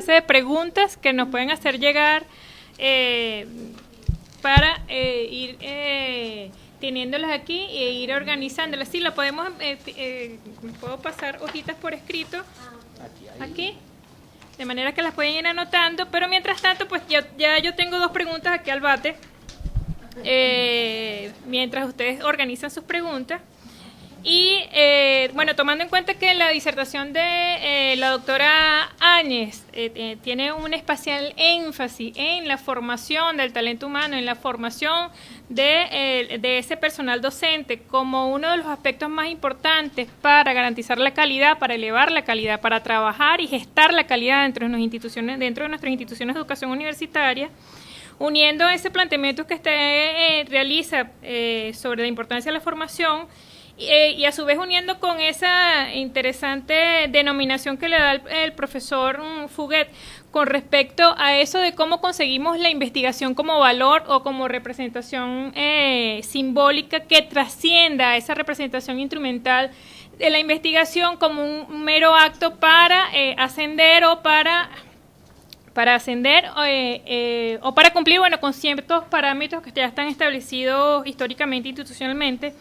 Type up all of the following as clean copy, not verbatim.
base de preguntas que nos pueden hacer llegar para ir teniéndolas aquí e ir organizándolas. Sí, lo podemos, puedo pasar hojitas por escrito aquí, de manera que las pueden ir anotando, pero mientras tanto, pues ya yo tengo 2 preguntas aquí al bate, mientras ustedes organizan sus preguntas. Y bueno, tomando en cuenta que la disertación de la doctora Áñez tiene un especial énfasis en la formación del talento humano, en la formación de ese personal docente como uno de los aspectos más importantes para garantizar la calidad, para elevar la calidad, para trabajar y gestar la calidad dentro de nuestras instituciones de educación universitaria, uniendo ese planteamiento que usted realiza sobre la importancia de la formación, y a su vez uniendo con esa interesante denominación que le da el profesor Fuguet con respecto a eso de cómo conseguimos la investigación como valor o como representación simbólica que trascienda a esa representación instrumental de la investigación como un mero acto para ascender o para ascender o para cumplir, bueno, con ciertos parámetros que ya están establecidos históricamente, institucionalmente.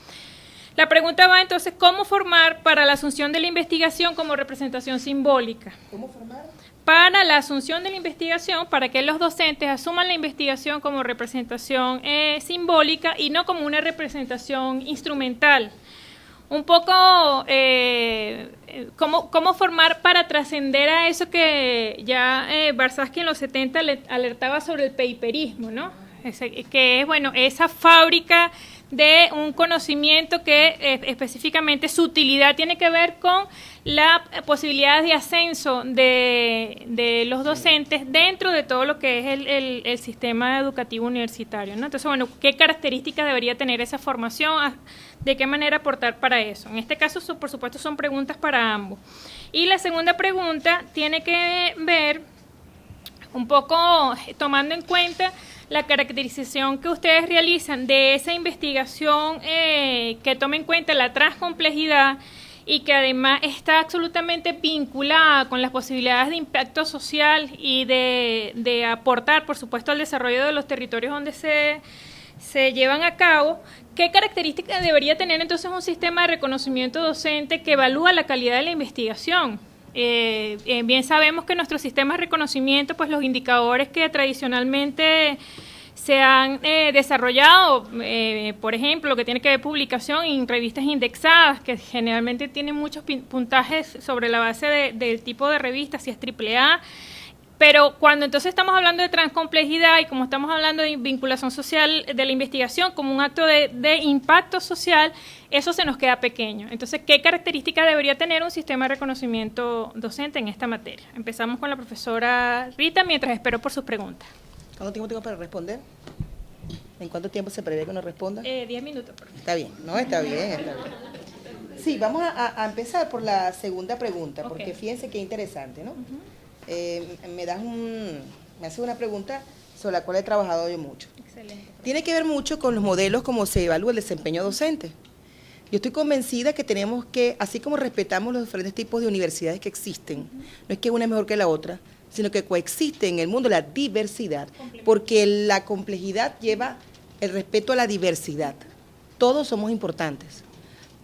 La pregunta va entonces, ¿cómo formar para la asunción de la investigación como representación simbólica? ¿Cómo formar? Para la asunción de la investigación, para que los docentes asuman la investigación como representación simbólica y no como una representación instrumental. Un poco, ¿cómo formar para trascender a eso que ya Barsaski en los 70 alertaba sobre el paperismo, ¿no? Que es, bueno, esa fábrica de un conocimiento que específicamente su utilidad tiene que ver con la posibilidad de ascenso de los docentes dentro de todo lo que es el sistema educativo universitario, ¿no? Entonces, bueno, ¿qué características debería tener esa formación? ¿De qué manera aportar para eso? En este caso, por supuesto, son preguntas para ambos. Y la segunda pregunta tiene que ver un poco tomando en cuenta la caracterización que ustedes realizan de esa investigación que toma en cuenta la transcomplejidad y que además está absolutamente vinculada con las posibilidades de impacto social y de aportar, por supuesto, al desarrollo de los territorios donde se llevan a cabo. ¿Qué características debería tener entonces un sistema de reconocimiento docente que evalúa la calidad de la investigación? Bien sabemos que nuestro sistema de reconocimiento, pues los indicadores que tradicionalmente se han desarrollado, por ejemplo, lo que tiene que ver publicación en revistas indexadas, que generalmente tienen muchos puntajes sobre la base del tipo de revista, si es AAA, pero cuando entonces estamos hablando de transcomplejidad y como estamos hablando de vinculación social de la investigación como un acto de impacto social, eso se nos queda pequeño. Entonces, ¿qué características debería tener un sistema de reconocimiento docente en esta materia? Empezamos con la profesora Rita, mientras espero por sus preguntas. ¿Cuánto tiempo tengo para responder? ¿En cuánto tiempo se prevé que nos responda? 10 minutos, por favor. Está bien, no, está bien. Sí, vamos a empezar por la segunda pregunta, porque fíjense qué interesante, ¿no? Me hace una pregunta sobre la cual he trabajado yo mucho. Excelente. Tiene que ver mucho con los modelos, cómo se evalúa el desempeño docente. Yo estoy convencida que tenemos que, así como respetamos los diferentes tipos de universidades que existen, no es que una es mejor que la otra, sino que coexiste en el mundo la diversidad, porque la complejidad lleva el respeto a la diversidad. Todos somos importantes.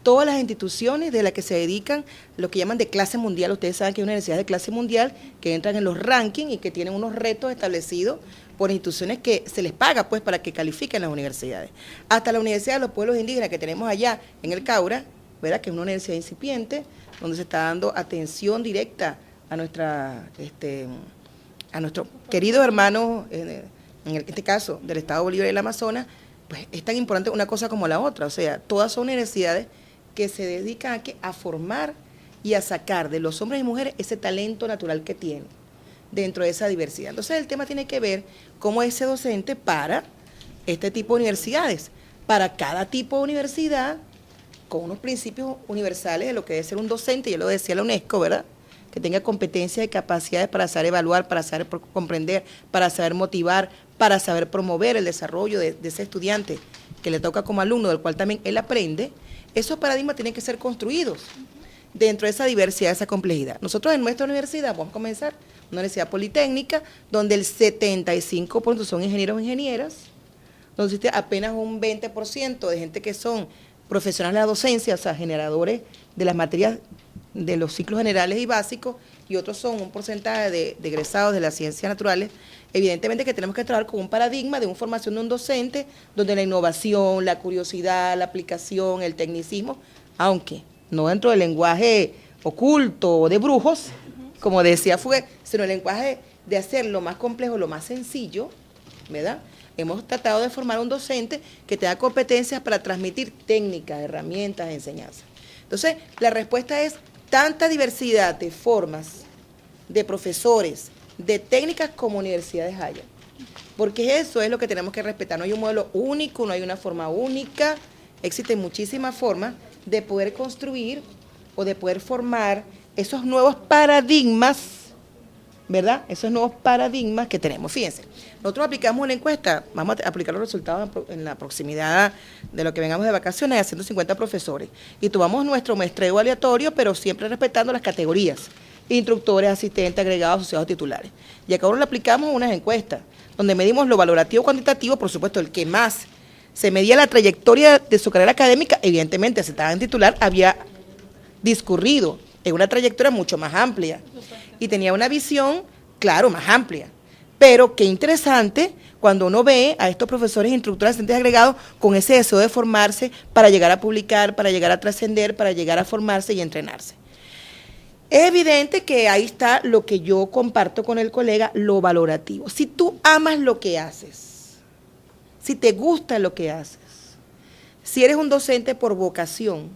Todas las instituciones de las que se dedican, lo que llaman de clase mundial, ustedes saben que hay universidades de clase mundial que entran en los rankings y que tienen unos retos establecidos por instituciones que se les paga pues para que califiquen las universidades. Hasta la Universidad de los Pueblos Indígenas que tenemos allá en el Caura, ¿verdad? Que es una universidad incipiente, donde se está dando atención directa a nuestro querido hermano, en este caso del Estado Bolívar y del Amazonas, pues es tan importante una cosa como la otra. O sea, todas son universidades que se dedican a formar y a sacar de los hombres y mujeres ese talento natural que tienen dentro de esa diversidad. Entonces el tema tiene que ver cómo ese docente para este tipo de universidades, para cada tipo de universidad, con unos principios universales de lo que debe ser un docente, ya lo decía la UNESCO, ¿verdad?, que tenga competencias y capacidades para saber evaluar, para saber comprender, para saber motivar, para saber promover el desarrollo de ese estudiante que le toca como alumno, del cual también él aprende. Esos paradigmas tienen que ser construidos. dentro de esa diversidad, de esa complejidad. Nosotros en nuestra universidad, vamos a comenzar, una universidad politécnica, donde el 75% son ingenieros o ingenieras, donde existe apenas un 20% de gente que son profesionales de la docencia, o sea, generadores de las materias de los ciclos generales y básicos, y otros son un porcentaje de egresados de las ciencias naturales. Evidentemente que tenemos que trabajar con un paradigma de una formación de un docente, donde la innovación, la curiosidad, la aplicación, el tecnicismo, aunque no dentro del lenguaje oculto o de brujos, como decía Fue, sino el lenguaje de hacer lo más complejo, lo más sencillo, ¿verdad? Hemos tratado de formar un docente que tenga competencias para transmitir técnicas, herramientas, enseñanzas. Entonces, la respuesta es tanta diversidad de formas, de profesores, de técnicas como universidades haya. Porque eso es lo que tenemos que respetar. No hay un modelo único, no hay una forma única. Existen muchísimas formas de poder construir o de poder formar esos nuevos paradigmas, ¿verdad? Esos nuevos paradigmas que tenemos. Fíjense, nosotros aplicamos una encuesta, vamos a aplicar los resultados en la proximidad de lo que vengamos de vacaciones a 150 profesores. Y tomamos nuestro muestreo aleatorio, pero siempre respetando las categorías: instructores, asistentes, agregados, asociados, titulares. Y acá ahora le aplicamos unas encuestas, donde medimos lo valorativo cuantitativo, por supuesto, el que más se medía la trayectoria de su carrera académica, evidentemente, si estaba en titular, había discurrido en una trayectoria mucho más amplia y tenía una visión, claro, más amplia. Pero qué interesante cuando uno ve a estos profesores, instructores, asistentes agregados con ese deseo de formarse para llegar a publicar, para llegar a trascender, para llegar a formarse y entrenarse. Es evidente que ahí está lo que yo comparto con el colega, lo valorativo. Si tú amas lo que haces, si te gusta lo que haces, si eres un docente por vocación,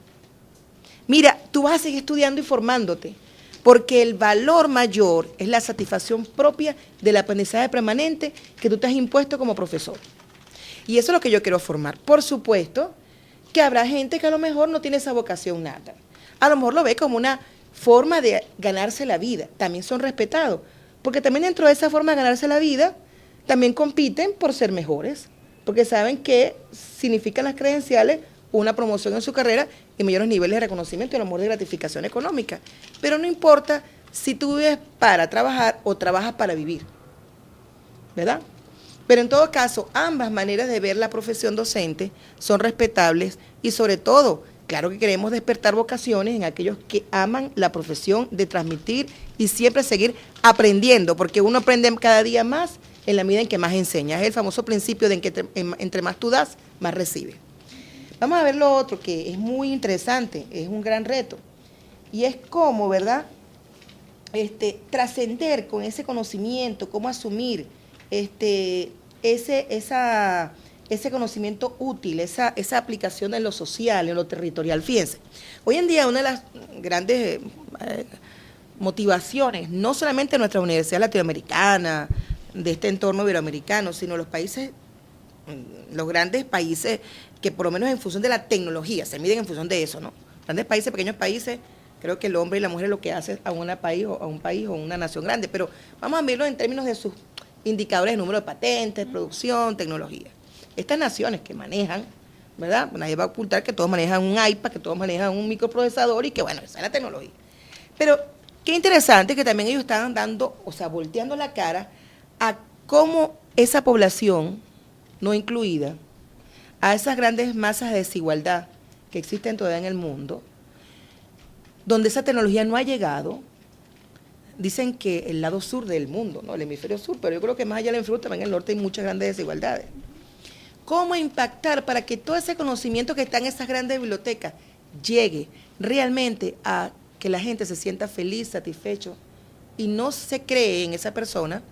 mira, tú vas a seguir estudiando y formándote, porque el valor mayor es la satisfacción propia del aprendizaje permanente que tú te has impuesto como profesor. Y eso es lo que yo quiero formar. Por supuesto que habrá gente que a lo mejor no tiene esa vocación nata. A lo mejor lo ve como una forma de ganarse la vida. También son respetados, porque también dentro de esa forma de ganarse la vida, también compiten por ser mejores, porque saben que significan las credenciales una promoción en su carrera y mayores niveles de reconocimiento y a lo mejor de gratificación económica. Pero no importa si tú vives para trabajar o trabajas para vivir, ¿verdad? Pero en todo caso, ambas maneras de ver la profesión docente son respetables y sobre todo, claro que queremos despertar vocaciones en aquellos que aman la profesión de transmitir y siempre seguir aprendiendo, porque uno aprende cada día más en la medida en que más enseña. Es el famoso principio de que entre más tú das, más recibes. Vamos a ver lo otro que es muy interesante, es un gran reto, y es cómo, ¿verdad?, trascender con ese conocimiento, cómo asumir ese conocimiento útil, esa aplicación en lo social, en lo territorial. Fíjense, hoy en día una de las grandes motivaciones, no solamente de nuestra universidad latinoamericana, de este entorno iberoamericano, sino los países, los grandes países que por lo menos en función de la tecnología, se miden en función de eso, ¿no? Grandes países, pequeños países, creo que el hombre y la mujer es lo que hace a un país o una nación grande, pero vamos a verlo en términos de sus indicadores de número de patentes, producción, tecnología. Estas naciones que manejan, ¿verdad? Nadie va a ocultar que todos manejan un iPad, que todos manejan un microprocesador y que, bueno, esa es la tecnología. Pero qué interesante que también ellos están dando, o sea, volteando la cara a cómo esa población no incluida, a esas grandes masas de desigualdad que existen todavía en el mundo, donde esa tecnología no ha llegado. Dicen que el lado sur del mundo, ¿no?, el hemisferio sur, pero yo creo que más allá del hemisferio también en el norte hay muchas grandes desigualdades. ¿Cómo impactar para que todo ese conocimiento que está en esas grandes bibliotecas llegue realmente a que la gente se sienta feliz, satisfecho, y no se cree en esa persona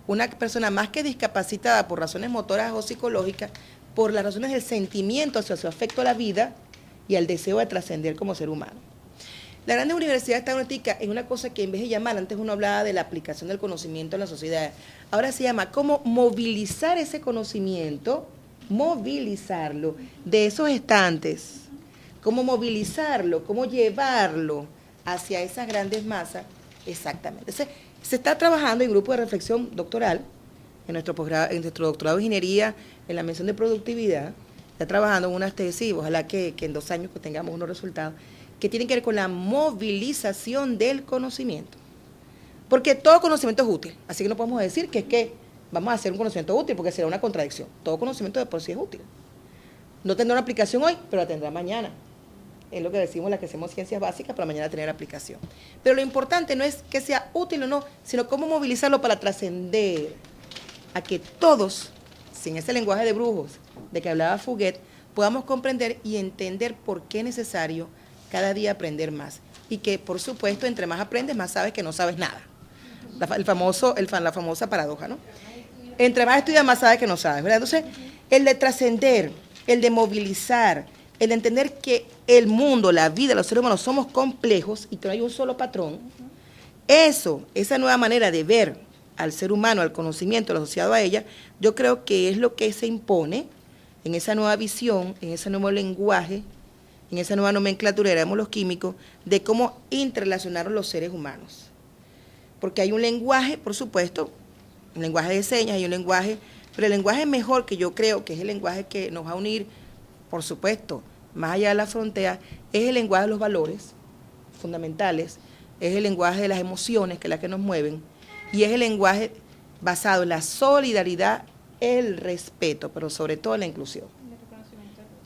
una persona más que discapacitada por razones motoras o psicológicas, por las razones del sentimiento hacia su afecto a la vida y al deseo de trascender como ser humano? Las grandes universidades están ahorita en una cosa que en vez de llamar, antes uno hablaba de la aplicación del conocimiento en la sociedad, ahora se llama cómo movilizar ese conocimiento, movilizarlo de esos estantes, cómo movilizarlo, cómo llevarlo hacia esas grandes masas, exactamente. Entonces, se está trabajando en grupo de reflexión doctoral, en nuestro doctorado de ingeniería, en la mención de productividad, está trabajando en unas tesis, ojalá que en 2 años pues tengamos unos resultados, que tienen que ver con la movilización del conocimiento. Porque todo conocimiento es útil, así que no podemos decir que es que vamos a hacer un conocimiento útil, porque será una contradicción. Todo conocimiento de por sí es útil. No tendrá una aplicación hoy, pero la tendrá mañana. Es lo que decimos las que hacemos ciencias básicas, para mañana tener aplicación. Pero lo importante no es que sea útil o no, sino cómo movilizarlo para trascender a que todos, sin ese lenguaje de brujos de que hablaba Fouquet, podamos comprender y entender por qué es necesario cada día aprender más. Y que, por supuesto, entre más aprendes, más sabes que no sabes nada. La famosa paradoja, ¿no? Entre más estudias, más sabes que no sabes, ¿verdad? Entonces, el de trascender, el de movilizar, el de entender que el mundo, la vida, los seres humanos somos complejos y que no hay un solo patrón, esa nueva manera de ver al ser humano, al conocimiento, lo asociado a ella, yo creo que es lo que se impone en esa nueva visión, en ese nuevo lenguaje, en esa nueva nomenclatura, éramos los químicos, de cómo interrelacionar los seres humanos. Porque hay un lenguaje, por supuesto, un lenguaje de señas, hay un lenguaje, pero el lenguaje mejor que yo creo que es el lenguaje que nos va a unir, por supuesto, más allá de la frontera, es el lenguaje de los valores fundamentales, es el lenguaje de las emociones, que es la que nos mueven, y es el lenguaje basado en la solidaridad, el respeto, pero sobre todo en la inclusión.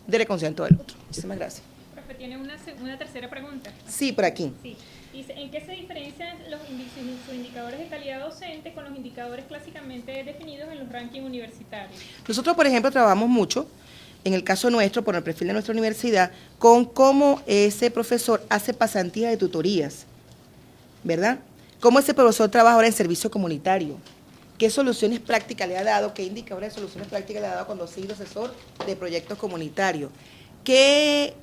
De reconocimiento del otro. Muchísimas gracias. Profe, ¿tiene una tercera pregunta? Sí, por aquí. Sí. Dice, ¿en qué se diferencian sus indicadores de calidad docente con los indicadores clásicamente definidos en los rankings universitarios? Nosotros, por ejemplo, trabajamos mucho, en el caso nuestro, por el perfil de nuestra universidad, con cómo ese profesor hace pasantías de tutorías, ¿verdad? Cómo ese profesor trabaja ahora en servicio comunitario, qué soluciones prácticas le ha dado, qué indicadores de soluciones prácticas le ha dado cuando ha sido asesor de proyectos comunitarios, qué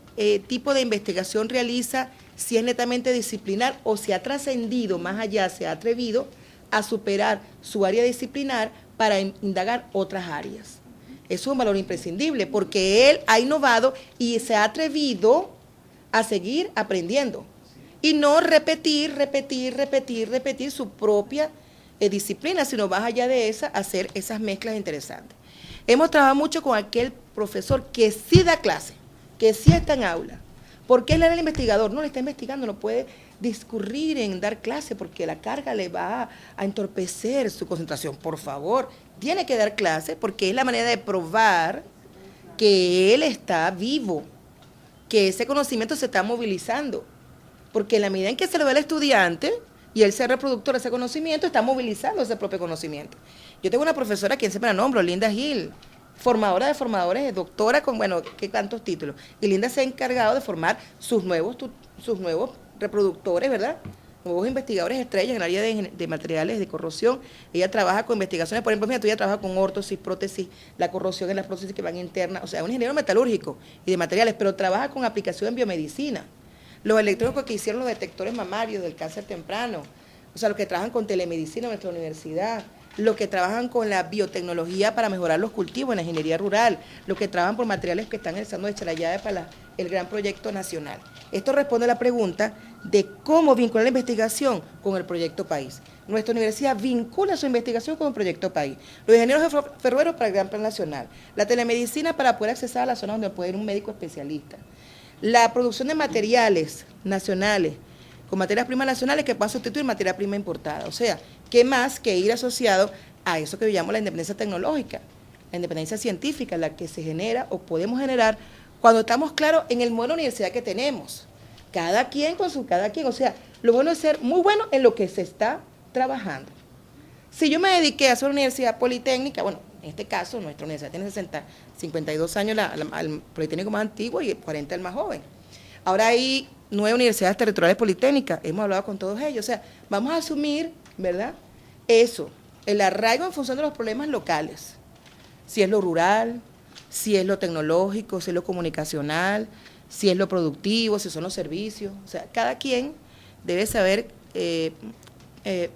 tipo de investigación realiza, si es netamente disciplinar o si ha trascendido más allá, se ha atrevido a superar su área disciplinar para indagar otras áreas. Eso es un valor imprescindible porque él ha innovado y se ha atrevido a seguir aprendiendo y no repetir su propia disciplina, sino más allá de esa, hacer esas mezclas interesantes. Hemos trabajado mucho con aquel profesor que sí da clase, que sí está en aula. ¿Por qué él era el investigador? No, le está investigando, no puede discurrir en dar clase porque la carga le va a entorpecer su concentración. Por favor, tiene que dar clase porque es la manera de probar que él está vivo, que ese conocimiento se está movilizando. Porque en la medida en que se lo ve al estudiante y él sea reproductor de ese conocimiento, está movilizando ese propio conocimiento. Yo tengo una profesora, quien siempre la nombro, Linda Gil, formadora de formadores, doctora con, bueno, qué tantos títulos. Y Linda se ha encargado de formar sus nuevos reproductores, ¿verdad? Nuevos investigadores estrellas en el área de materiales de corrosión. Ella trabaja con investigaciones, por ejemplo, ella trabaja con órtosis, prótesis, la corrosión en las prótesis que van internas, o sea, es un ingeniero metalúrgico y de materiales, pero trabaja con aplicación en biomedicina. Los electrónicos que hicieron los detectores mamarios del cáncer temprano, o sea, los que trabajan con telemedicina en nuestra universidad, los que trabajan con la biotecnología para mejorar los cultivos en la ingeniería rural, los que trabajan por materiales que están realizando de Charallave para el gran proyecto nacional. Esto responde a la pregunta de cómo vincular la investigación con el proyecto país. Nuestra universidad vincula su investigación con el proyecto país. Los ingenieros ferroviarios para el gran plan nacional. La telemedicina para poder acceder a la zona donde puede ir un médico especialista. La producción de materiales nacionales, con materias primas nacionales que puedan sustituir materia prima importada. O sea, ¿qué más que ir asociado a eso que yo llamo la independencia tecnológica, la independencia científica, la que se genera o podemos generar cuando estamos claros en el modelo de universidad que tenemos? Cada quien con su cada quien. O sea, lo bueno es ser muy bueno en lo que se está trabajando. Si yo me dediqué a hacer una universidad politécnica, bueno, en este caso nuestra universidad tiene 52 años, el politécnico más antiguo y 40 el más joven. Ahora hay 9 universidades territoriales politécnicas, hemos hablado con todos ellos. O sea, vamos a asumir, ¿verdad? Eso, el arraigo en función de los problemas locales. Si es lo rural, si es lo tecnológico, si es lo comunicacional, si es lo productivo, si son los servicios. O sea, cada quien debe saber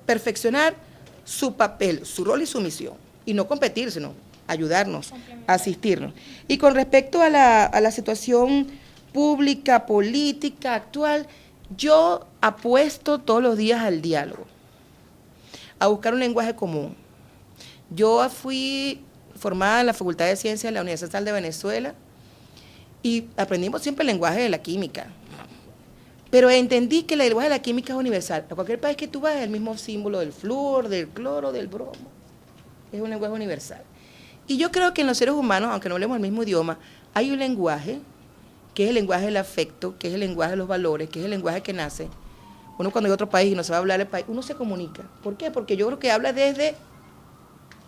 perfeccionar su papel, su rol y su misión. Y no competir, sino ayudarnos, asistirnos. Y con respecto a la situación pública, política, actual, yo apuesto todos los días al diálogo, a buscar un lenguaje común. Yo fui formada en la Facultad de Ciencias de la Universidad Estatal de Venezuela y aprendimos siempre el lenguaje de la química. Pero entendí que el lenguaje de la química es universal. A cualquier país que tú vas es el mismo símbolo del flúor, del cloro, del bromo. Es un lenguaje universal. Y yo creo que en los seres humanos, aunque no hablemos el mismo idioma, hay un lenguaje que es el lenguaje del afecto, que es el lenguaje de los valores, que es el lenguaje que nace. Uno cuando hay otro país y no se va a hablar el país, uno se comunica. ¿Por qué? Porque yo creo que habla desde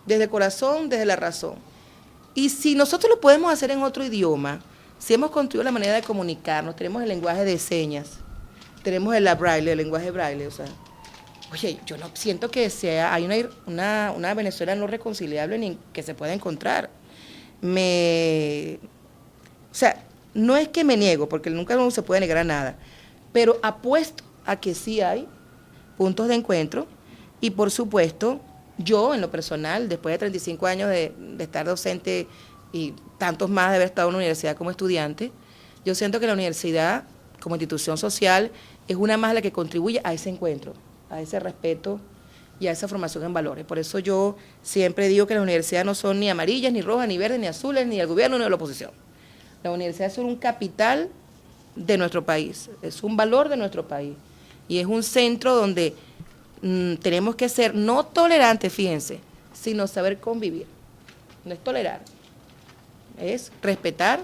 el corazón, desde la razón. Y si nosotros lo podemos hacer en otro idioma, si hemos construido la manera de comunicarnos, tenemos el lenguaje de señas, tenemos el braille, el lenguaje braille, o sea, oye, yo no siento que hay una Venezuela no reconciliable ni que se pueda encontrar. O sea, no es que me niego, porque nunca uno se puede negar a nada, pero apuesto a que sí hay puntos de encuentro y por supuesto, yo en lo personal, después de 35 años de estar docente y tantos más de haber estado en la universidad como estudiante, yo siento que la universidad como institución social es una más la que contribuye a ese encuentro, a ese respeto y a esa formación en valores. Por eso yo siempre digo que las universidades no son ni amarillas, ni rojas, ni verdes, ni azules, ni del gobierno, ni de la oposición. Las universidades son un capital de nuestro país, es un valor de nuestro país y es un centro donde tenemos que ser no tolerantes, fíjense, sino saber convivir. No es tolerar, es respetar,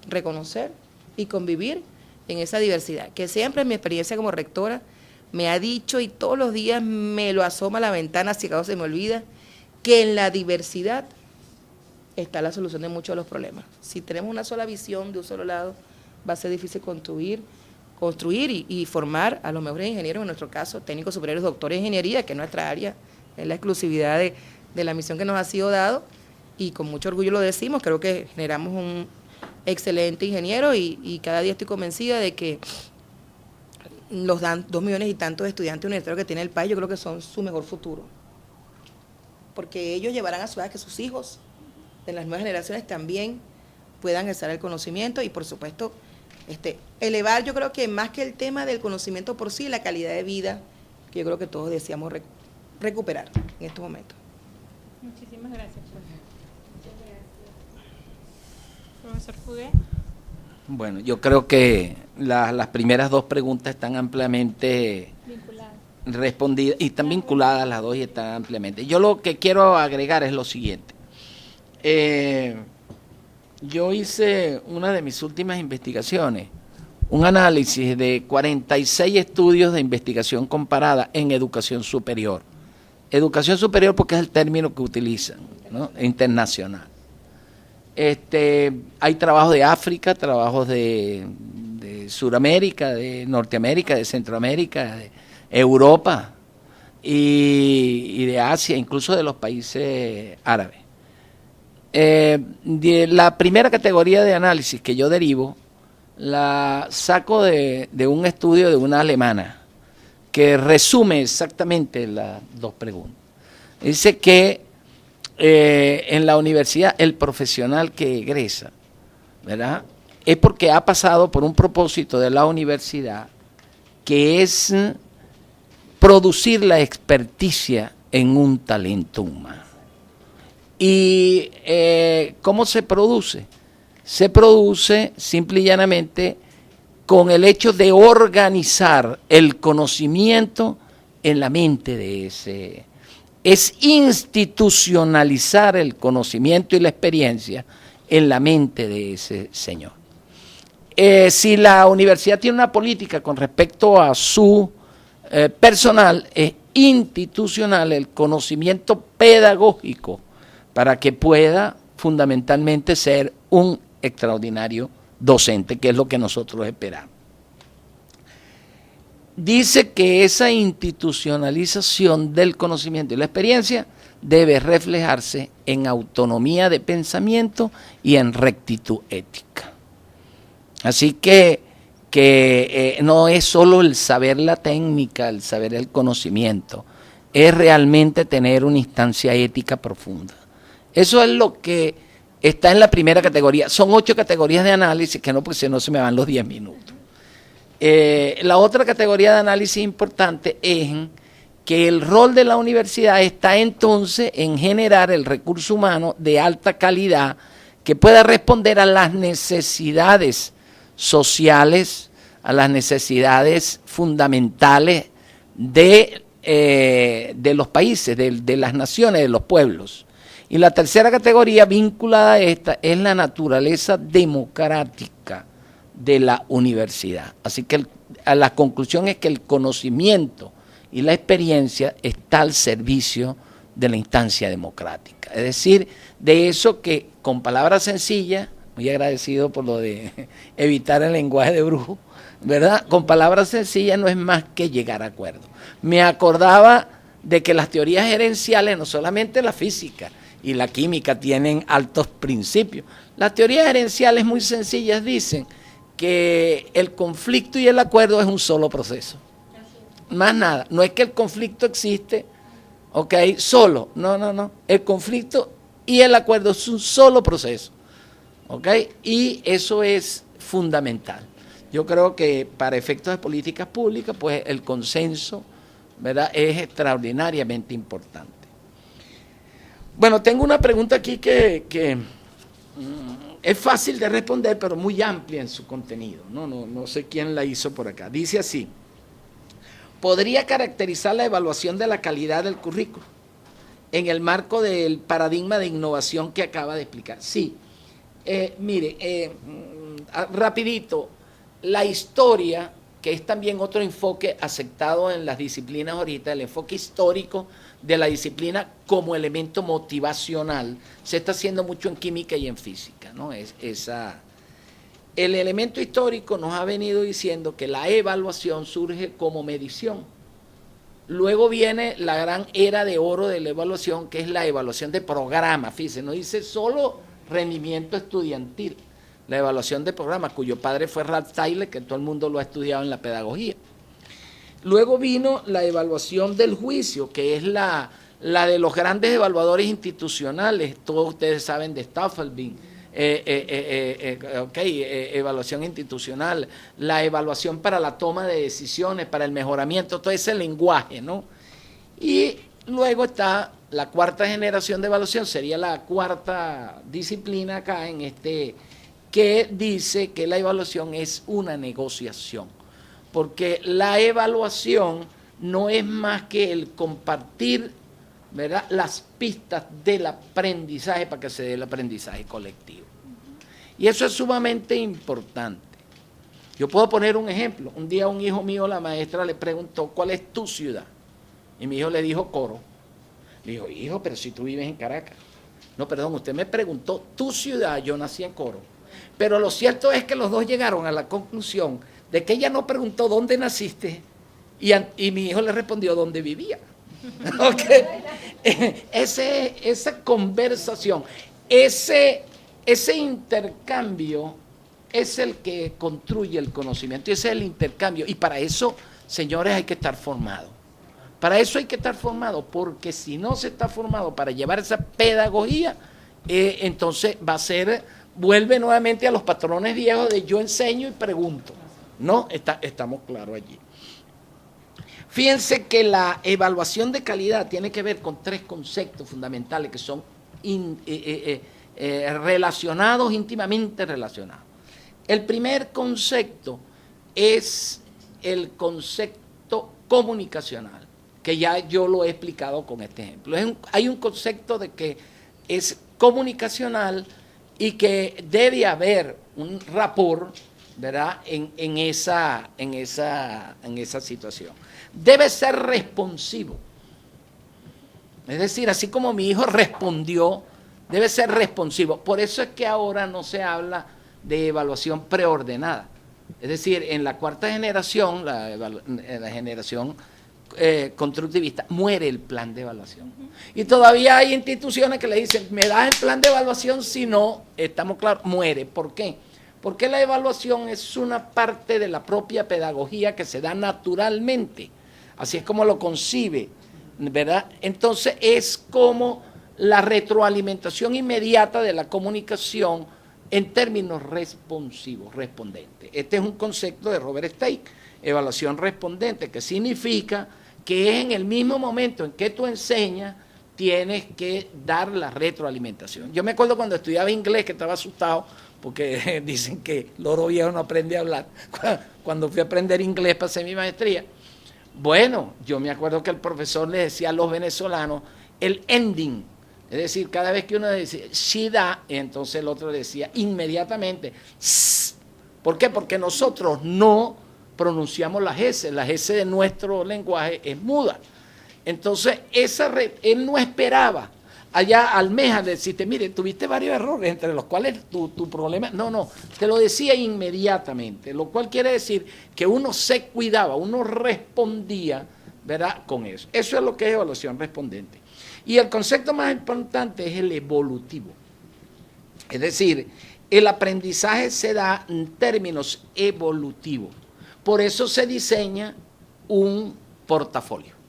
reconocer y convivir en esa diversidad, que siempre en mi experiencia como rectora me ha dicho y todos los días me lo asoma a la ventana, si acaso se me olvida, que en la diversidad está la solución de muchos de los problemas. Si tenemos una sola visión de un solo lado, va a ser difícil construir y formar a los mejores ingenieros, en nuestro caso, técnicos superiores, doctores de ingeniería, que es nuestra área, es la exclusividad de la misión que nos ha sido dado, y con mucho orgullo lo decimos, creo que generamos un excelente ingeniero y cada día estoy convencida de que los 2 millones y tantos de estudiantes universitarios que tiene el país, yo creo que son su mejor futuro, porque ellos llevarán a su edad que sus hijos de las nuevas generaciones también puedan acceder al conocimiento y por supuesto elevar, yo creo que más que el tema del conocimiento por sí, la calidad de vida que yo creo que todos deseamos recuperar en estos momentos. Muchísimas gracias, profe. Profesor Fugué. Bueno, yo creo que las primeras 2 preguntas están ampliamente respondidas y están vinculadas las 2 y están ampliamente. Yo lo que quiero agregar es lo siguiente. Yo hice una de mis últimas investigaciones, un análisis de 46 estudios de investigación comparada en educación superior. Educación superior porque es el término que utilizan, ¿no? Internacional. Hay trabajos de África, trabajos de Sudamérica, de Norteamérica, de Centroamérica, de Europa y de Asia, incluso de los países árabes. De la primera categoría de análisis que yo derivo, la saco de un estudio de una alemana que resume exactamente las 2 preguntas. Dice que en la universidad el profesional que egresa, ¿verdad?, es porque ha pasado por un propósito de la universidad que es producir la experticia en un talento humano. ¿Y cómo se produce? Se produce simple y llanamente con el hecho de organizar el conocimiento en la mente de ese. Es institucionalizar el conocimiento y la experiencia en la mente de ese señor. Si la universidad tiene una política con respecto a su personal, es institucional el conocimiento pedagógico para que pueda fundamentalmente ser un extraordinario docente, que es lo que nosotros esperamos. Dice que esa institucionalización del conocimiento y la experiencia debe reflejarse en autonomía de pensamiento y en rectitud ética. Así que no es solo el saber la técnica, el saber el conocimiento, es realmente tener una instancia ética profunda. Eso es lo que está en la primera categoría. Son 8 categorías de análisis, que no, porque si no se me van los 10 minutos. La otra categoría de análisis importante es que el rol de la universidad está entonces en generar el recurso humano de alta calidad que pueda responder a las necesidades sociales, a las necesidades fundamentales de los países, de las naciones, de los pueblos. Y la tercera categoría vinculada a esta es la naturaleza democrática de la universidad. Así que la conclusión es que el conocimiento y la experiencia está al servicio de la instancia democrática. Es decir, de eso que con palabras sencillas, muy agradecido por lo de evitar el lenguaje de brujo, ¿verdad? Con palabras sencillas no es más que llegar a acuerdo. Me acordaba de que las teorías gerenciales, no solamente la física y la química, tienen altos principios. Las teorías gerenciales muy sencillas dicen que el conflicto y el acuerdo es un solo proceso. Más nada, no es que el conflicto existe, ok, solo, no. El conflicto y el acuerdo es un solo proceso, ok, y eso es fundamental. Yo creo que para efectos de políticas públicas, pues el consenso, ¿verdad?, es extraordinariamente importante. Bueno, tengo una pregunta aquí que es fácil de responder, pero muy amplia en su contenido. No sé quién la hizo por acá. Dice así: ¿podría caracterizar la evaluación de la calidad del currículo en el marco del paradigma de innovación que acaba de explicar? Sí. Mire, rapidito, la historia, que es también otro enfoque aceptado en las disciplinas ahorita, el enfoque histórico de la disciplina como elemento motivacional, se está haciendo mucho en química y en física, ¿no? El elemento histórico nos ha venido diciendo que la evaluación surge como medición. Luego viene la gran era de oro de la evaluación, que es la evaluación de programa. Fíjense, no dice solo rendimiento estudiantil, la evaluación de programa, cuyo padre fue Ralph Tyler, que todo el mundo lo ha estudiado en la pedagogía. Luego vino la evaluación del juicio, que es la de los grandes evaluadores institucionales. Todos ustedes saben de Staffelbein, evaluación institucional, la evaluación para la toma de decisiones, para el mejoramiento, todo ese lenguaje, ¿no? Y luego está la cuarta generación de evaluación, sería la cuarta disciplina acá en que dice que la evaluación es una negociación, porque la evaluación no es más que el compartir, ¿verdad?, las pistas del aprendizaje para que se dé el aprendizaje colectivo. Y eso es sumamente importante. Yo puedo poner un ejemplo. Un día a un hijo mío, la maestra le preguntó: ¿cuál es tu ciudad? Y mi hijo le dijo Coro. Le dijo: hijo, pero si tú vives en Caracas. No, perdón, usted me preguntó tu ciudad, yo nací en Coro. Pero lo cierto es que los dos llegaron a la conclusión de que ella no preguntó dónde naciste y mi hijo le respondió dónde vivía. Okay. Esa conversación, ese intercambio es el que construye el conocimiento, y ese es el intercambio. Y para eso, señores, hay que estar formados. Para eso hay que estar formado, porque si no se está formado para llevar esa pedagogía, entonces vuelve nuevamente a los patrones viejos de yo enseño y pregunto. No, estamos claros allí. Fíjense que la evaluación de calidad tiene que ver con tres conceptos fundamentales que son relacionados, íntimamente relacionados. El primer concepto es el concepto comunicacional, que ya yo lo he explicado con este ejemplo. Hay un concepto de que es comunicacional y que debe haber un rapport, ¿verdad?, en esa situación. Debe ser responsivo. Es decir, así como mi hijo respondió, debe ser responsivo. Por eso es que ahora no se habla de evaluación preordenada. Es decir, en la cuarta generación, la generación constructivista, muere el plan de evaluación. Y todavía hay instituciones que le dicen: me das el plan de evaluación, si no, estamos claros, muere. ¿Por qué? Porque la evaluación es una parte de la propia pedagogía que se da naturalmente. Así es como lo concibe, ¿verdad? Entonces es como la retroalimentación inmediata de la comunicación en términos responsivos, respondentes. Este es un concepto de Robert Steig, evaluación respondente, que significa que es en el mismo momento en que tú enseñas, tienes que dar la retroalimentación. Yo me acuerdo cuando estudiaba inglés que estaba asustado porque dicen que loro viejo no aprende a hablar. Cuando fui a aprender inglés para hacer mi maestría, bueno, yo me acuerdo que el profesor le decía a los venezolanos el ending, es decir, cada vez que uno decía she da, entonces el otro decía inmediatamente s. ¿Por qué? Porque nosotros no pronunciamos las S de nuestro lenguaje es muda. Entonces, él no esperaba allá Almeja decirte, mire, tuviste varios errores, entre los cuales tu problema, no, te lo decía inmediatamente, lo cual quiere decir que uno se cuidaba, uno respondía, ¿verdad?, con eso. Eso es lo que es evaluación respondente. Y el concepto más importante es el evolutivo. Es decir, el aprendizaje se da en términos evolutivos. Por eso se diseña un portafolio.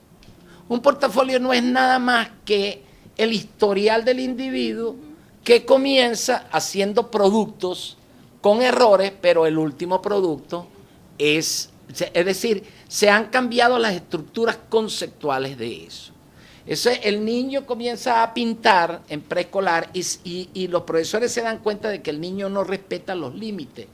Un portafolio no es nada más que el historial del individuo que comienza haciendo productos con errores, pero el último producto es decir, se han cambiado las estructuras conceptuales de eso. El niño comienza a pintar en preescolar y los profesores se dan cuenta de que el niño no respeta los límites.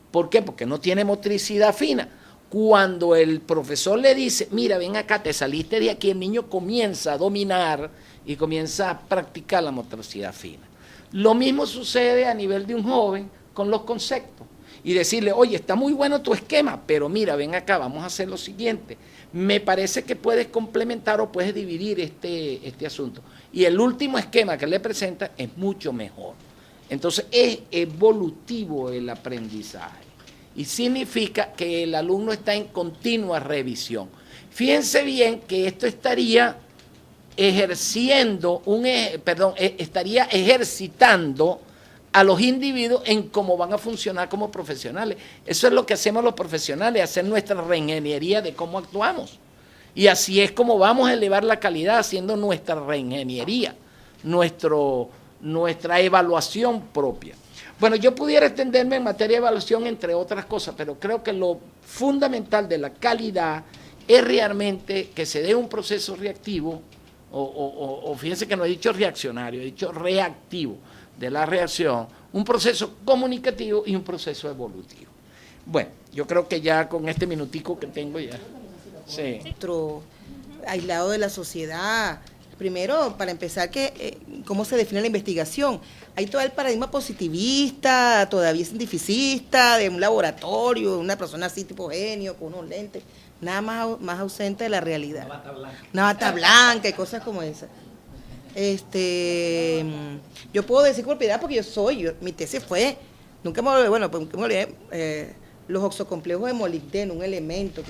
¿Por qué? Porque no tiene motricidad fina. Cuando el profesor le dice, mira, ven acá, te saliste de aquí, el niño comienza a dominar y comienza a practicar la motricidad fina. Lo mismo sucede a nivel de un joven con los conceptos. Y decirle, oye, está muy bueno tu esquema, pero mira, ven acá, vamos a hacer lo siguiente. Me parece que puedes complementar o puedes dividir este asunto. Y el último esquema que le presenta es mucho mejor. Entonces, es evolutivo el aprendizaje. Y significa que el alumno está en continua revisión. Fíjense bien que esto estaría estaría ejercitando a los individuos en cómo van a funcionar como profesionales. Eso es lo que hacemos los profesionales, hacer nuestra reingeniería de cómo actuamos. Y así es como vamos a elevar la calidad, haciendo nuestra reingeniería, nuestra evaluación propia. Bueno, yo pudiera extenderme en materia de evaluación, entre otras cosas, pero creo que lo fundamental de la calidad es realmente que se dé un proceso reactivo, o fíjense que no he dicho reaccionario, he dicho reactivo de la reacción, un proceso comunicativo y un proceso evolutivo. Bueno, yo creo que ya con este minutico que tengo ya. Sí. Aislado de la sociedad. Primero, para empezar, ¿cómo se define la investigación? Hay todo el paradigma positivista, todavía cientificista, de un laboratorio, una persona así tipo genio, con unos lentes, nada más ausente de la realidad. Una bata blanca y cosas como esas. Yo puedo decir con propiedad porque mi tesis fue, nunca me olvidé, los oxocomplejos de molibdeno, un elemento,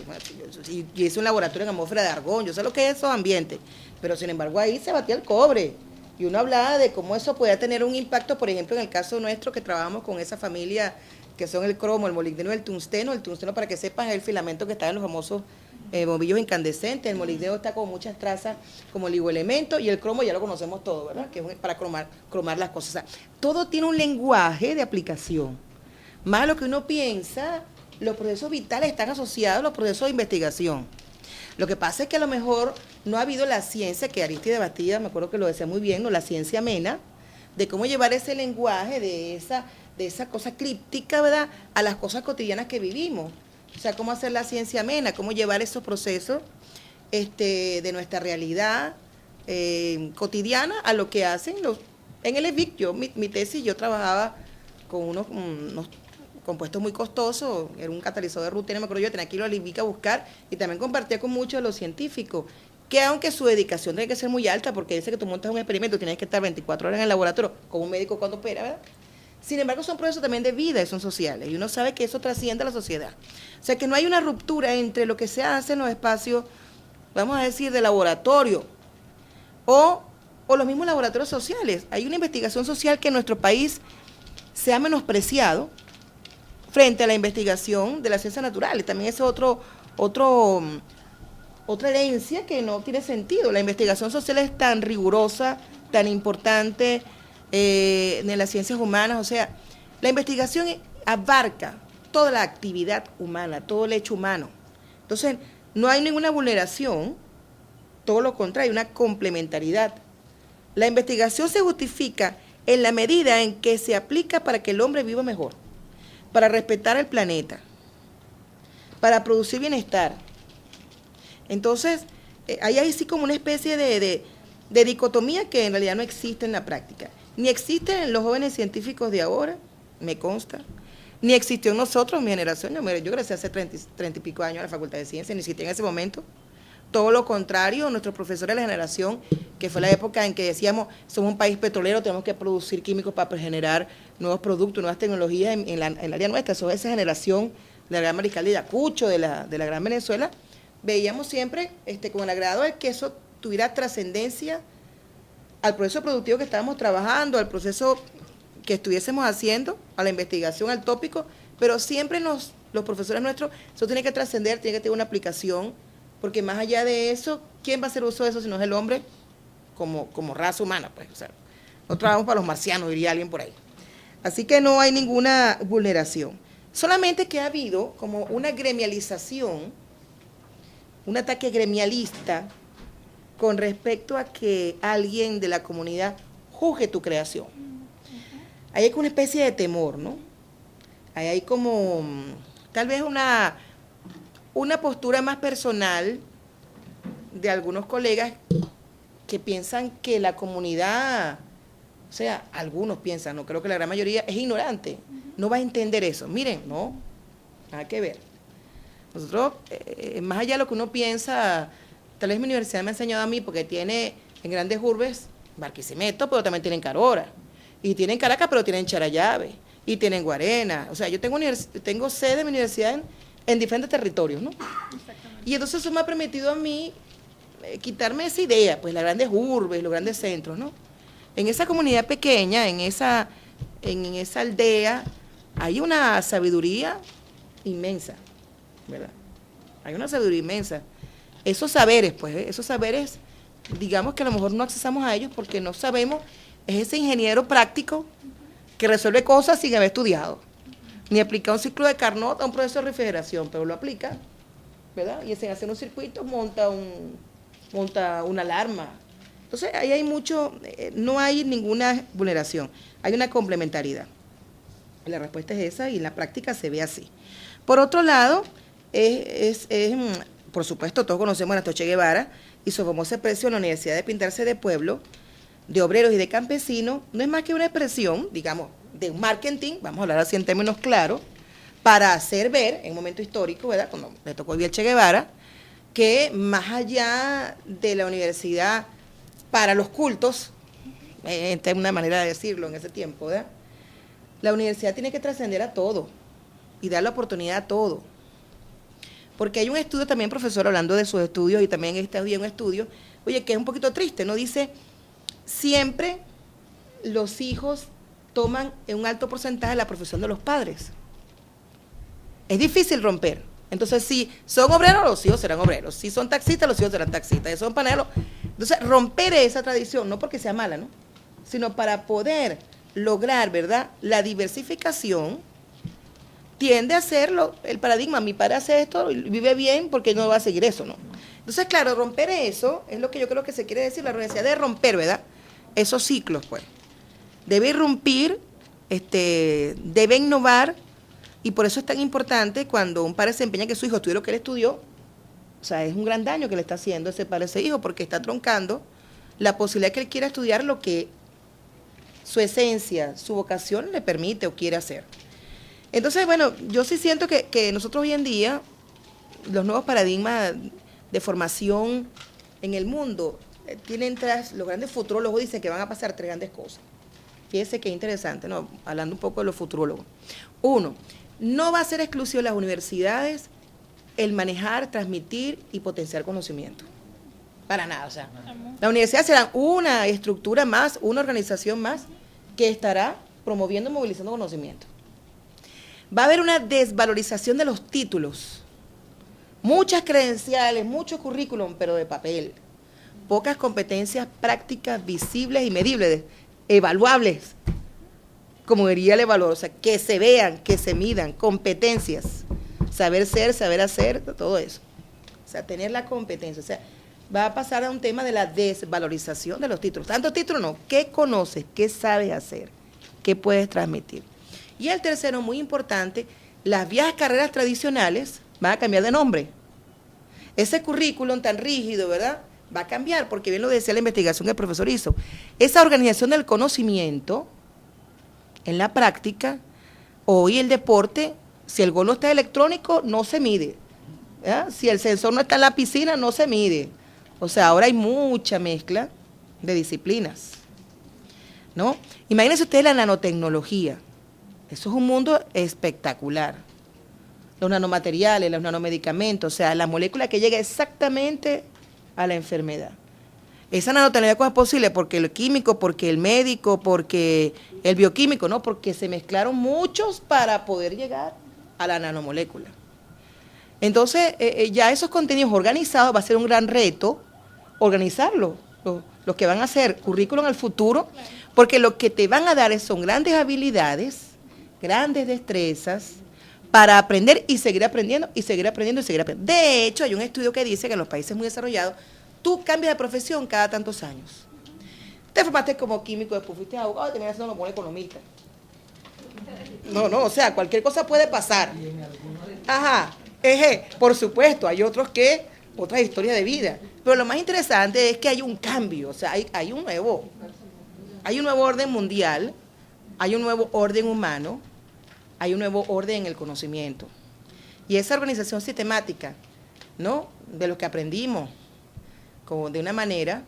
y hice un laboratorio en atmósfera de argón, yo sé lo que es esos ambientes, pero sin embargo ahí se batía el cobre, y uno hablaba de cómo eso podía tener un impacto, por ejemplo, en el caso nuestro que trabajamos con esa familia que son el cromo, el molibdeno y el tungsteno para que sepan es el filamento que está en los famosos bombillos incandescentes, el molibdeno está con muchas trazas como oligoelementos y el cromo ya lo conocemos todo, ¿verdad? Que es para cromar las cosas. O sea, todo tiene un lenguaje de aplicación. Más de lo que uno piensa, los procesos vitales están asociados a los procesos de investigación. Lo que pasa es que a lo mejor no ha habido la ciencia, que Arístide Bastida, me acuerdo que lo decía muy bien, ¿no? La ciencia amena, de cómo llevar ese lenguaje, de esa cosa críptica, ¿verdad?, a las cosas cotidianas que vivimos. O sea, cómo hacer la ciencia amena, cómo llevar esos procesos de nuestra realidad cotidiana a lo que hacen en el EVIC. Mi tesis, yo trabajaba con unos compuestos muy costosos, era un catalizador de rutina, me acuerdo yo, tenía que ir al EVIC a buscar, y también compartía con muchos de los científicos, que aunque su dedicación tiene que ser muy alta, porque dice que tú montas un experimento, tienes que estar 24 horas en el laboratorio, como un médico cuando opera, ¿verdad? Sin embargo, son procesos también de vida y son sociales, y uno sabe que eso trasciende a la sociedad. O sea, que no hay una ruptura entre lo que se hace en los espacios, vamos a decir, de laboratorio, o los mismos laboratorios sociales. Hay una investigación social que en nuestro país se ha menospreciado frente a la investigación de las ciencias naturales. También es otra herencia que no tiene sentido. La investigación social es tan rigurosa, tan importante en las ciencias humanas. O sea, la investigación abarca toda la actividad humana, todo el hecho humano. Entonces, no hay ninguna vulneración, todo lo contrario, hay una complementariedad. La investigación se justifica en la medida en que se aplica para que el hombre viva mejor, para respetar el planeta, para producir bienestar. Entonces, hay ahí sí como una especie de dicotomía que en realidad no existe en la práctica. Ni existe en los jóvenes científicos de ahora, me consta, ni existió en nosotros, mi generación. Yo ingresé hace 30 y pico años a la Facultad de Ciencias, ni existía en ese momento. Todo lo contrario, nuestros profesores de la generación, que fue la época en que decíamos, somos un país petrolero, tenemos que producir químicos para generar nuevos productos, nuevas tecnologías en el área nuestra. Eso, esa generación de la gran Mariscal de Ayacucho, de la gran Venezuela, veíamos siempre con el agrado de que eso tuviera trascendencia al proceso productivo que estábamos trabajando, al proceso que estuviésemos haciendo, a la investigación, al tópico, pero siempre los profesores nuestros, eso tiene que trascender, tiene que tener una aplicación, porque más allá de eso, ¿quién va a hacer uso de eso si no es el hombre como raza humana? Pues, o sea, no trabajamos para los marcianos, diría alguien por ahí. Así que no hay ninguna vulneración. Solamente que ha habido como una gremialización, un ataque gremialista con respecto a que alguien de la comunidad juzgue tu creación. Ahí hay como una especie de temor, ¿no? Ahí hay como tal vez una postura más personal de algunos colegas que piensan que la comunidad, o sea, algunos piensan, no creo que la gran mayoría, es ignorante, no va a entender eso. Miren, no, nada que ver. Nosotros, más allá de lo que uno piensa, tal vez mi universidad me ha enseñado a mí, porque tiene en grandes urbes Barquisimeto, pero también tienen Carora, y tienen Caracas, pero tienen Charallave, y tienen Guarena. O sea, yo tengo sede de mi universidad en diferentes territorios, ¿no? Y entonces eso me ha permitido a mí quitarme esa idea, pues las grandes urbes, los grandes centros, ¿no? En esa comunidad pequeña, en esa aldea, hay una sabiduría inmensa, ¿verdad? Hay una sabiduría inmensa. Esos saberes, digamos que a lo mejor no accesamos a ellos porque no sabemos, es ese ingeniero práctico que resuelve cosas sin haber estudiado, ni aplica un ciclo de Carnot a un proceso de refrigeración, pero lo aplica, ¿verdad? Y sin hacer un circuito monta una alarma. Entonces, ahí hay mucho, no hay ninguna vulneración, hay una complementariedad. La respuesta es esa y en la práctica se ve así. Por otro lado, por supuesto, todos conocemos a Ernesto Che Guevara y su famosa expresión, la Universidad de Pintarse de Pueblo, de obreros y de campesinos, no es más que una expresión, digamos, de un marketing, vamos a hablar así en términos claros, para hacer ver, en un momento histórico, ¿verdad?, cuando le tocó vivir Che Guevara, que más allá de la universidad para los cultos, esta es una manera de decirlo en ese tiempo, ¿verdad?, la universidad tiene que trascender a todo y dar la oportunidad a todo. Porque hay un estudio también, profesor, hablando de sus estudios, y también había un estudio, oye, que es un poquito triste, ¿no? Dice, siempre los hijos toman en un alto porcentaje la profesión de los padres. Es difícil romper. Entonces, si son obreros, los hijos serán obreros. Si son taxistas, los hijos serán taxistas. Si son panaderos. Entonces, romper esa tradición, no porque sea mala, ¿no?, sino para poder lograr, ¿verdad?, la diversificación, tiende a ser el paradigma. Mi padre hace esto y vive bien porque no va a seguir eso, ¿no? Entonces, claro, romper eso es lo que yo creo que se quiere decir, la universidad debe romper, ¿verdad?, esos ciclos, pues. Debe irrumpir, debe innovar, y por eso es tan importante cuando un padre se empeña que su hijo estudie lo que él estudió. O sea, es un gran daño que le está haciendo ese padre a ese hijo, porque está troncando la posibilidad que él quiera estudiar lo que su esencia, su vocación le permite o quiere hacer. Entonces, bueno, yo sí siento que nosotros hoy en día, los nuevos paradigmas de formación en el mundo, tienen los grandes futurólogos dicen que van a pasar 3 grandes cosas. Fíjense qué interesante, ¿no?, hablando un poco de los futurólogos. 1, no va a ser exclusivo de las universidades el manejar, transmitir y potenciar conocimiento. Para nada, o sea, la universidad será una estructura más, una organización más que estará promoviendo y movilizando conocimiento. Va a haber una desvalorización de los títulos, muchas credenciales, mucho currículum, pero de papel, pocas competencias prácticas, visibles y medibles, evaluables, como diría el evaluador, o sea, que se vean, que se midan, competencias, saber ser, saber hacer, todo eso. O sea, tener la competencia, o sea, va a pasar a un tema de la desvalorización de los títulos. Tanto título no, ¿qué conoces? ¿Qué sabes hacer? ¿Qué puedes transmitir? Y el tercero, muy importante, las viejas carreras tradicionales van a cambiar de nombre. Ese currículum tan rígido, ¿verdad?, va a cambiar, porque bien lo decía la investigación que el profesor hizo. Esa organización del conocimiento, en la práctica, hoy el deporte, si el gol no está electrónico, no se mide. ¿Ya? Si el sensor no está en la piscina, no se mide. O sea, ahora hay mucha mezcla de disciplinas, ¿no? Imagínense ustedes la nanotecnología. Eso es un mundo espectacular. Los nanomateriales, los nanomedicamentos, o sea, la molécula que llega exactamente a la enfermedad. Esa nanotecnología, ¿cómo es posible? Porque el químico, porque el médico, porque el bioquímico, ¿no? Porque se mezclaron muchos para poder llegar a la nanomolécula. Entonces, ya esos contenidos organizados va a ser un gran reto organizarlos, los que van a hacer currículum al futuro, porque lo que te van a dar son grandes habilidades, grandes destrezas para aprender y seguir aprendiendo y seguir aprendiendo y seguir aprendiendo. De hecho, hay un estudio que dice que en los países muy desarrollados, tú cambias de profesión cada tantos años. Te formaste como químico, después fuiste abogado y terminaste siendo como economista. No, o sea, cualquier cosa puede pasar. Ajá, por supuesto, hay otras historias de vida. Pero lo más interesante es que hay un cambio, o sea, hay un nuevo orden mundial, hay un nuevo orden humano, hay un nuevo orden en el conocimiento. Y esa organización sistemática, ¿no?, de lo que aprendimos, como de una manera,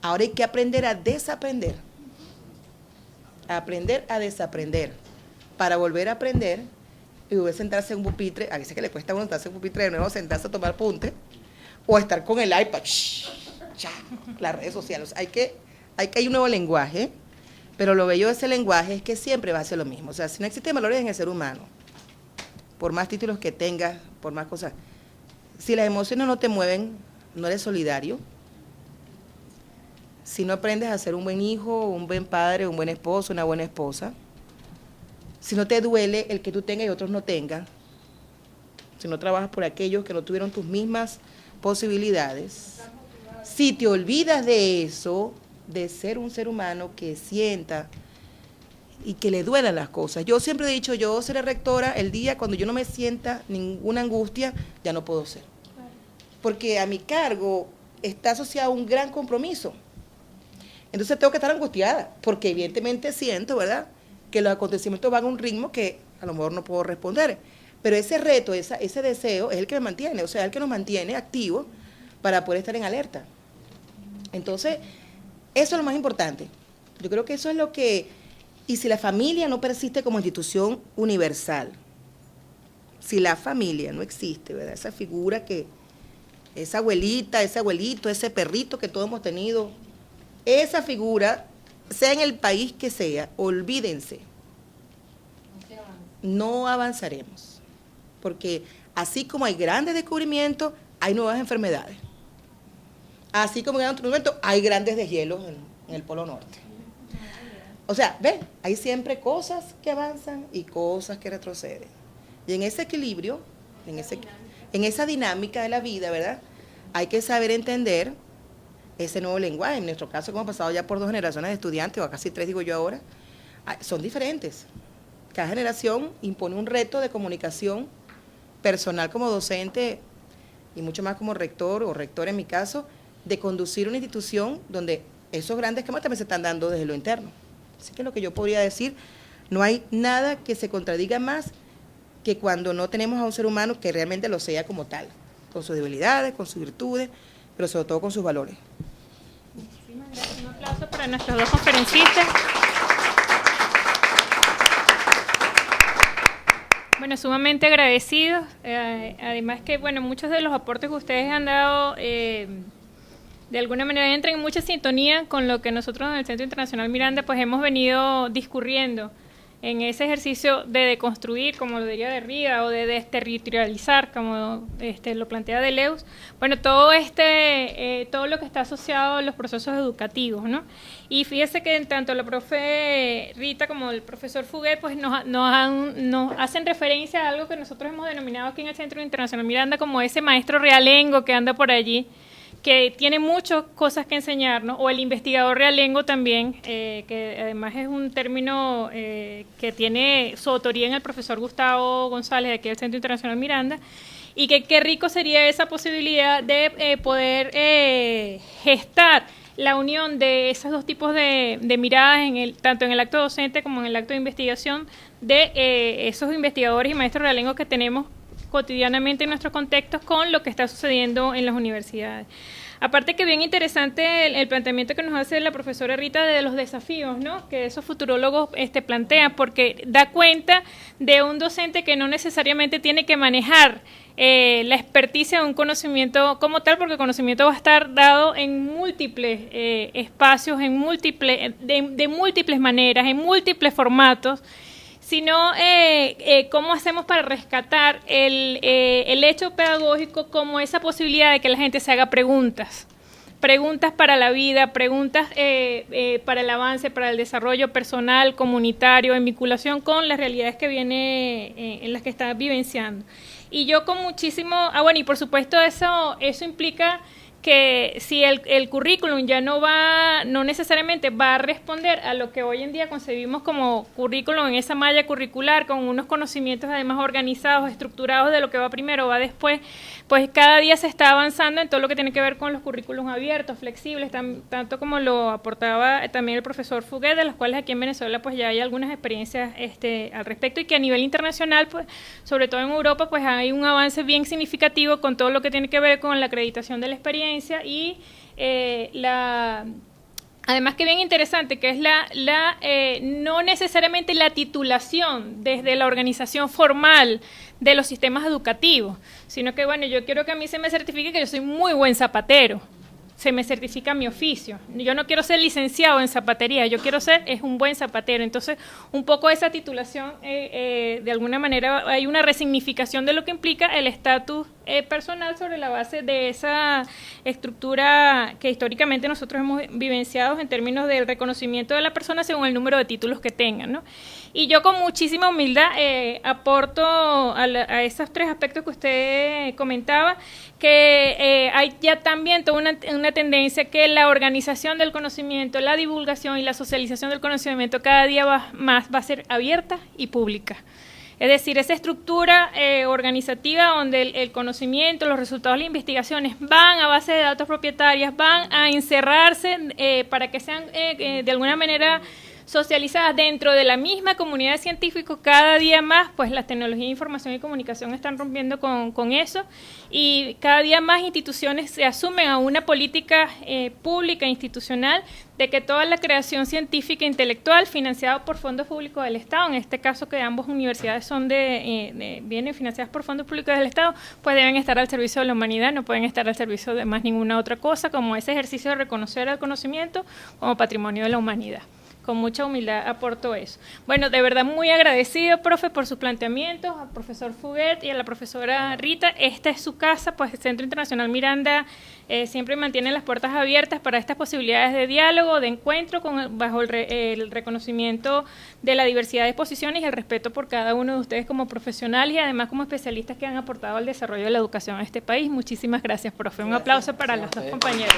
ahora hay que aprender a desaprender. Aprender a desaprender, para volver a aprender y volver a sentarse en un pupitre. A veces que le cuesta a uno sentarse en un pupitre de nuevo, sentarse a tomar apunte, o estar con el iPad, las redes sociales. Hay un nuevo lenguaje, pero lo bello de ese lenguaje es que siempre va a ser lo mismo. O sea, si no existen valores en el ser humano, por más títulos que tengas, por más cosas, si las emociones no te mueven, no eres solidario. Si no aprendes a ser un buen hijo, un buen padre, un buen esposo, una buena esposa, si no te duele el que tú tengas y otros no tengan, si no trabajas por aquellos que no tuvieron tus mismas posibilidades, si te olvidas de eso, de ser un ser humano que sienta y que le duelan las cosas. Yo siempre he dicho, yo seré rectora el día cuando yo no me sienta ninguna angustia, ya no puedo ser. Porque a mi cargo está asociado un gran compromiso. Entonces tengo que estar angustiada, porque evidentemente siento, ¿verdad?, que los acontecimientos van a un ritmo que a lo mejor no puedo responder. Pero ese reto, ese deseo es el que me mantiene, o sea, el que nos mantiene activos para poder estar en alerta. Entonces, eso es lo más importante. Yo creo que eso es lo que... Y si la familia no persiste como institución universal, si la familia no existe, ¿verdad?, esa figura que... esa abuelita, ese abuelito, ese perrito que todos hemos tenido, esa figura, sea en el país que sea, olvídense, no avanzaremos. Porque así como hay grandes descubrimientos, hay nuevas enfermedades. Así como hay grandes descubrimientos, hay grandes deshielos en el Polo Norte. O sea, ven, hay siempre cosas que avanzan y cosas que retroceden. Y en ese equilibrio, en esa dinámica de la vida, ¿verdad?, hay que saber entender ese nuevo lenguaje. En nuestro caso, como hemos pasado ya por 2 generaciones de estudiantes, o casi 3 digo yo ahora, son diferentes. Cada generación impone un reto de comunicación personal como docente y mucho más como rector o rector en mi caso, de conducir una institución donde esos grandes cambios también se están dando desde lo interno. Así que lo que yo podría decir, no hay nada que se contradiga más que cuando no tenemos a un ser humano que realmente lo sea como tal, con sus debilidades, con sus virtudes, pero sobre todo con sus valores. Muchísimas gracias. Un aplauso para nuestros 2 conferencistas. Bueno, sumamente agradecidos. Además que, bueno, muchos de los aportes que ustedes han dado de alguna manera entran en mucha sintonía con lo que nosotros en el Centro Internacional Miranda pues hemos venido discurriendo en ese ejercicio de deconstruir, como lo diría Derrida, o de desterritorializar, como lo plantea Deleuze. Bueno, todo lo que está asociado a los procesos educativos, ¿no? Y fíjese que tanto la profe Rita como el profesor Fuguet pues nos hacen referencia a algo que nosotros hemos denominado aquí en el Centro Internacional Miranda como ese maestro realengo que anda por allí, que tiene muchas cosas que enseñarnos, o el investigador realengo también, que además es un término que tiene su autoría en el profesor Gustavo González, de aquí del Centro Internacional Miranda, y que qué rico sería esa posibilidad de poder gestar la unión de esos dos tipos de miradas, tanto en el acto docente como en el acto de investigación, de esos investigadores y maestros realengos que tenemos cotidianamente en nuestros contextos con lo que está sucediendo en las universidades. Aparte que bien interesante el planteamiento que nos hace la profesora Rita de los desafíos, ¿no?, que esos futurólogos plantean, porque da cuenta de un docente que no necesariamente tiene que manejar la experticia de un conocimiento como tal, porque el conocimiento va a estar dado en múltiples espacios, de múltiples maneras, en múltiples formatos, sino cómo hacemos para rescatar el hecho pedagógico como esa posibilidad de que la gente se haga preguntas para la vida, preguntas para el avance, para el desarrollo personal, comunitario, en vinculación con las realidades que viene en las que está vivenciando. Y yo con muchísimo, bueno, y por supuesto eso implica que si el currículum ya no necesariamente va a responder a lo que hoy en día concebimos como currículum en esa malla curricular, con unos conocimientos además organizados, estructurados de lo que va primero, va después, pues cada día se está avanzando en todo lo que tiene que ver con los currículums abiertos, flexibles, tanto como lo aportaba también el profesor Fuguet, de los cuales aquí en Venezuela pues ya hay algunas experiencias al respecto, y que a nivel internacional, pues sobre todo en Europa, pues hay un avance bien significativo con todo lo que tiene que ver con la acreditación de la experiencia y además que bien interesante, que es no necesariamente la titulación desde la organización formal de los sistemas educativos, sino que bueno, yo quiero que a mí se me certifique que yo soy muy buen zapatero, se me certifica mi oficio. Yo no quiero ser licenciado en zapatería, yo quiero ser un buen zapatero. Entonces, un poco esa titulación, de alguna manera, hay una resignificación de lo que implica el estatus personal sobre la base de esa estructura que históricamente nosotros hemos vivenciado en términos del reconocimiento de la persona según el número de títulos que tengan, ¿no? Y yo con muchísima humildad aporto a esos tres aspectos que usted comentaba, que hay ya también toda una tendencia que la organización del conocimiento, la divulgación y la socialización del conocimiento cada día más va a ser abierta y pública. Es decir, esa estructura organizativa donde el conocimiento, los resultados de las investigaciones van a base de datos propietarias, van a encerrarse para que sean de alguna manera socializadas dentro de la misma comunidad de científicos. Cada día más, pues las tecnologías de información y comunicación están rompiendo con eso, y cada día más instituciones se asumen a una política pública institucional de que toda la creación científica e intelectual financiada por fondos públicos del Estado, en este caso que ambas universidades son vienen financiadas por fondos públicos del Estado, pues deben estar al servicio de la humanidad, no pueden estar al servicio de más ninguna otra cosa, como ese ejercicio de reconocer el conocimiento como patrimonio de la humanidad. Con mucha humildad aporto eso. Bueno, de verdad muy agradecido, profe, por sus planteamientos, al profesor Fuguet y a la profesora Rita. Esta es su casa, pues el Centro Internacional Miranda siempre mantiene las puertas abiertas para estas posibilidades de diálogo, de encuentro, bajo el reconocimiento de la diversidad de posiciones y el respeto por cada uno de ustedes como profesionales y además como especialistas que han aportado al desarrollo de la educación en este país. Muchísimas gracias, profe. Un aplauso para los dos compañeros.